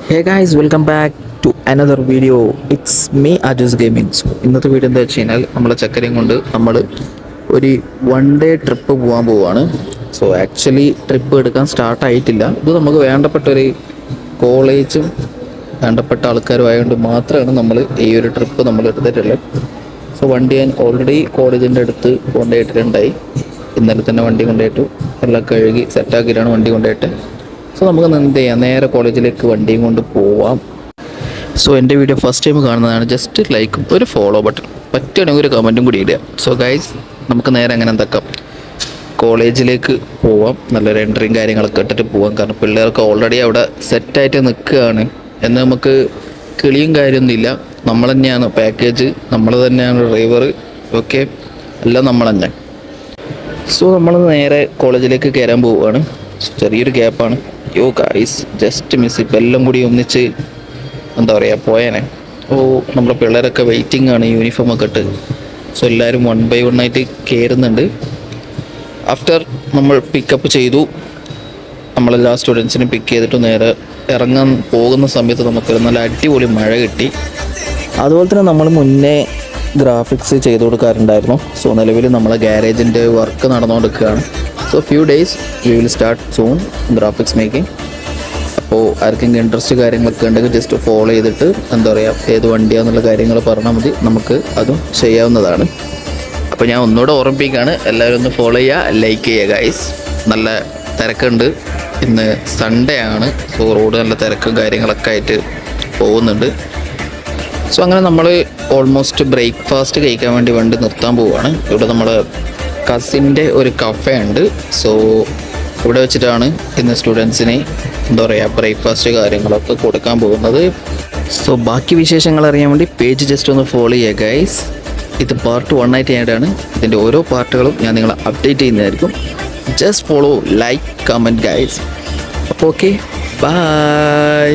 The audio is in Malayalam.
Hey guys welcome back to another video. It's me Ajas gaming. So ഇന്നത്തെ വീഡിയോ എന്താ വെച്ച് കഴിഞ്ഞാൽ നമ്മളെ ചക്കരയും കൊണ്ട് നമ്മൾ ഒരു 1 ഡേ ട്രിപ്പ് പോകാൻ പോവുകയാണ്. സോ ആക്ച്വലി ട്രിപ്പ് എടുക്കാൻ സ്റ്റാർട്ടായിട്ടില്ല. ഇത് നമുക്ക് വേണ്ടപ്പെട്ടൊരു കോളേജും വേണ്ടപ്പെട്ട ആൾക്കാരും ആയതുകൊണ്ട് മാത്രമാണ് നമ്മൾ ഈ ഒരു ട്രിപ്പ് നമ്മൾ എടുത്തിട്ടുള്ളത്. സോ വണ്ടി ഞാൻ ഓൾറെഡി കോളേജിൻ്റെ അടുത്ത് കൊണ്ടുപോയിട്ടുണ്ടായി. ഇന്നലെ തന്നെ വണ്ടി കൊണ്ടുപോയിട്ടു എല്ലാം കഴുകി സെറ്റാക്കിയിട്ടാണ് വണ്ടി കൊണ്ടുപോയിട്ട്. സോ നമുക്ക് എന്ത് ചെയ്യാം, നേരെ കോളേജിലേക്ക് വണ്ടിയും കൊണ്ട് പോവാം. സോ എൻ്റെ വീഡിയോ ഫസ്റ്റ് ടൈം കാണുന്നതാണ്, ജസ്റ്റ് ലൈക്കും ഒരു ഫോളോ ബട്ടൺ, പറ്റുകയാണെങ്കിൽ ഒരു കമൻറ്റും കൂടി ഇടുക. സോ ഗൈസ് നമുക്ക് നേരെ അങ്ങനെ എന്താക്കാം, കോളേജിലേക്ക് പോവാം. നല്ലൊരു എൻട്രിയും കാര്യങ്ങളൊക്കെ ഇട്ടിട്ട് പോവാം. കാരണം പിള്ളേർക്ക് ഓൾറെഡി അവിടെ സെറ്റായിട്ട് നിൽക്കുകയാണ്. എന്ന് നമുക്ക് കിളിയും കാര്യമൊന്നുമില്ല. നമ്മൾ തന്നെയാണ് പാക്കേജ്, നമ്മൾ തന്നെയാണ് ഡ്രൈവർ, ഓക്കെ, എല്ലാം നമ്മൾ തന്നെ. സോ നമ്മൾ നേരെ കോളേജിലേക്ക് കയറാൻ പോവുകയാണ്. ചെറിയൊരു ഗ്യാപ്പാണ്. യോ ഗൈസ് ജസ്റ്റ് മിസ്. ഇപ്പം എല്ലാം കൂടി ഒന്നിച്ച് എന്താ പറയുക പോയേനെ. നമ്മുടെ പിള്ളേരൊക്കെ വെയിറ്റിംഗ് ആണ് യൂണിഫോമൊക്കെ ഇട്ട്. സോ എല്ലാവരും 1 by 1 ആയിട്ട് കയറുന്നുണ്ട്. ആഫ്റ്റർ നമ്മൾ പിക്കപ്പ് ചെയ്തു, നമ്മളെല്ലാ സ്റ്റുഡൻസിനെ പിക്ക് ചെയ്തിട്ട് നേരെ ഇറങ്ങാൻ പോകുന്ന സമയത്ത് നമുക്കൊരു നല്ല അടിപൊളി മഴ കിട്ടി. അതുപോലെ തന്നെ നമ്മൾ മുന്നേ ഗ്രാഫിക്സ് ചെയ്ത് കൊടുക്കാറുണ്ടായിരുന്നു. സോ നിലവിൽ നമ്മളെ ഗാരേജിൻ്റെ വർക്ക് നടന്നുകൊണ്ടിരിക്കുകയാണ്. So few days we will start soon graphics making. അപ്പോൾ ആർക്കെങ്കിലും ഇൻട്രസ്റ്റ് കാര്യങ്ങളൊക്കെ ഉണ്ടെങ്കിൽ ജസ്റ്റ് ഫോളോ ചെയ്തിട്ട് എന്താ പറയുക, ഏത് വണ്ടിയാണെന്നുള്ള കാര്യങ്ങൾ പറഞ്ഞാൽ മതി, നമുക്ക് അതും ചെയ്യാവുന്നതാണ്. അപ്പോൾ ഞാൻ ഒന്നുകൂടെ ഓർമ്മിപ്പിക്കുകയാണ്, എല്ലാവരും ഒന്ന് ഫോളോ ചെയ്യുക, ലൈക്ക് ചെയ്യുക ഗൈസ്. നല്ല തിരക്കുണ്ട്, ഇന്ന് സൺഡേ ആണ്. സോ റോഡ് നല്ല തിരക്കും കാര്യങ്ങളൊക്കെ ആയിട്ട് പോകുന്നുണ്ട്. സോ അങ്ങനെ നമ്മൾ ഓൾമോസ്റ്റ് ബ്രേക്ക്ഫാസ്റ്റ് കഴിക്കാൻ വേണ്ടി വണ്ടി നിർത്താൻ പോവുകയാണ്. ഇവിടെ നമ്മൾ കസിൻ്റെ ഒരു കഫേ ഉണ്ട്. സോ ഇവിടെ വെച്ചിട്ടാണ് ഇന്ന് സ്റ്റുഡൻസിന് എന്താ പറയുക ബ്രേക്ക്ഫാസ്റ്റ് കാര്യങ്ങളൊക്കെ കൊടുക്കാൻ പോകുന്നത്. സോ ബാക്കി വിശേഷങ്ങൾ അറിയാൻ വേണ്ടി പേജ് ജസ്റ്റ് ഒന്ന് ഫോളോ ചെയ്യുക ഗൈസ്. ഇത് പാർട്ട് 1 ആയിട്ട് ആയിട്ടാണ്. ഇതിൻ്റെ ഓരോ പാർട്ടുകളും ഞാൻ നിങ്ങളെ അപ്ഡേറ്റ് ചെയ്യുന്നതായിരിക്കും. Just follow, like, comment guys. അപ്പോൾ ഓക്കെ, ബൈ.